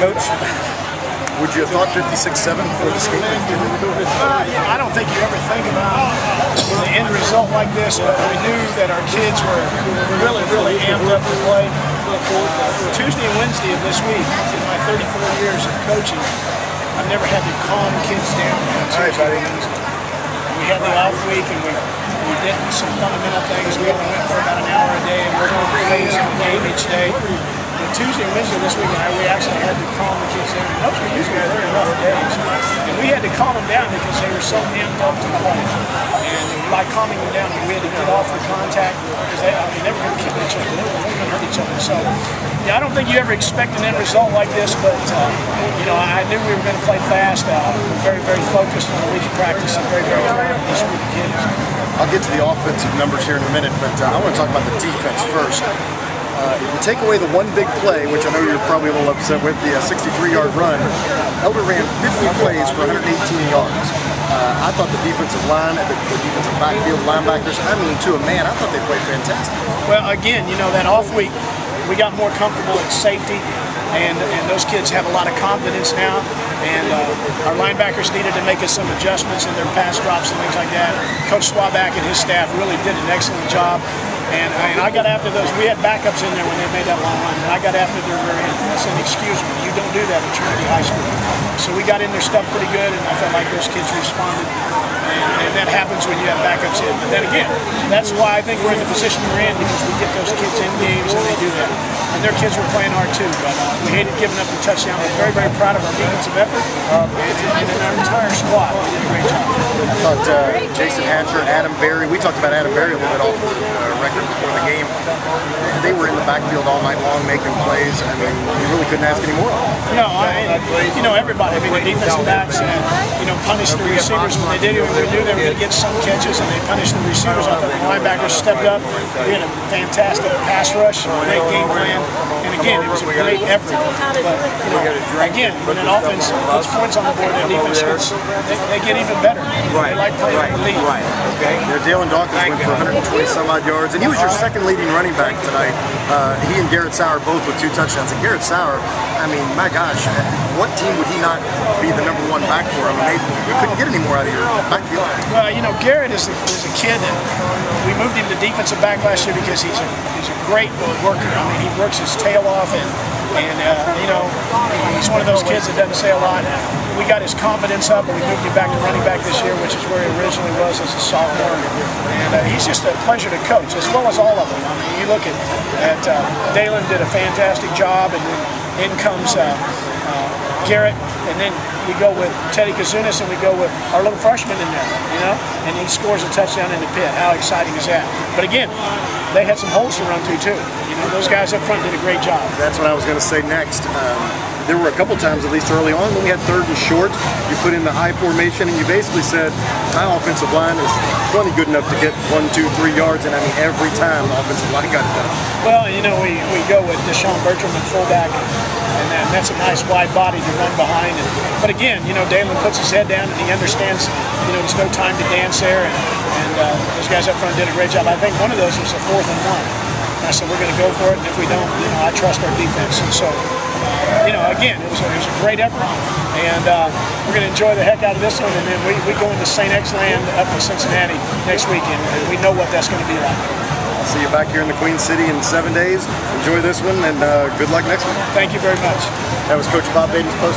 Coach, would you have thought 56-7 before the skate? I don't think you ever think about the end result like this, but we knew that our kids were really amped up to play. Tuesday and Wednesday of this week, in my 34 years of coaching, I've never had to calm kids down on Tuesday and Wednesday. We had the off week and we did some fundamental things. We only went for about an hour a day and worked on the phase of the game each day. But Tuesday and Wednesday this week, we actually had to calm the kids down. Those were usually very rough days. And we had to calm them down because they were so amped up to play. And by calming them down, we had to get off the contact because they were going to kill each other. They were going to hurt each other. So, yeah, I don't think you ever expect an end result like this, but, I knew we were going to play fast. We were very focused on the week of practice and very proud of this group of kids. I'll get to the offensive numbers here in a minute, but I want to talk about the defense first. If you take away the one big play, which I know you're probably a little upset with, the 63-yard run, Elder ran 50 plays for 118 yards. I thought the defensive line, the defensive backfield linebackers, to a man, I thought they played fantastic. Well, again, that off week, we got more comfortable at safety, and those kids have a lot of confidence now, and our linebackers needed to make us some adjustments in their pass drops and things like that. Coach Swaback and his staff really did an excellent job. And I got after those. We had backups in there when they made that long run, and I got after their rear end. I said, excuse me, you don't do that at Trinity High School. So we got in their stuff pretty good, and I felt like those kids responded. And that happens when you have backups in. But then again, that's why I think we're in the position we're in, because we get those kids in games and they do that. And their kids were playing hard too, but we hated giving up the touchdown. We're very proud of our defensive effort and our entire squad. They did a great job. I thought Jason Hatcher, Adam Berry, we talked about Adam Berry a little bit off the record before the game. They were in the backfield all night long making plays. You really couldn't ask any more of them. No, everybody. The defensive backs punished the receivers when they did it. We knew they were going to get some catches, and they punished the receivers. I thought the linebackers stepped up. We had a fantastic pass rush, great game plan, and again, it was a great effort. But again, when an offense puts points on the board, their defense they get even better. They like playing in the lead. Okay. Dalen Dawkins went for 120 some odd yards, and he was your second leading running back tonight. He and Garrett Sauer both with 2 touchdowns. And Garrett Sauer, my gosh, what team would he not be the #1 back for? You couldn't get any more out of your backfield. Well, Garrett is a kid that we moved him to defensive back last year because he's a great worker. He works his tail off, and he's one of those kids that doesn't say a lot. We got his confidence up, and we moved him back to running back this year, which is where he originally was as a sophomore. And he's just a pleasure to coach, as well as all of them. You look at Dalen did a fantastic job, and then in comes Garrett, and then we go with Teddy Kazunas, and we go with our little freshman in there, and he scores a touchdown in the pit. How exciting is that? But again, they had some holes to run through too. Those guys up front did a great job. That's what I was going to say next. There were a couple times, at least early on, when we had 3rd and short, you put in the I formation, and you basically said, my offensive line is plenty good enough to get 1, 2, 3 yards, and every time the offensive line got it done. Well, we go with Deshaun Bertram at fullback, and that's a nice wide body to run behind. But again, Dalen puts his head down, and he understands, there's no time to dance there, and those guys up front did a great job. I think one of those was a 4th and 1. And I said, we're going to go for it, and if we don't, I trust our defense. And so, again, it was a great effort, and we're going to enjoy the heck out of this one, and then we go into St. X land up in Cincinnati next weekend, and we know what that's going to be like. I'll see you back here in the Queen City in 7 days. Enjoy this one, and good luck next one. Thank you very much. That was Coach Bob Beatty's post.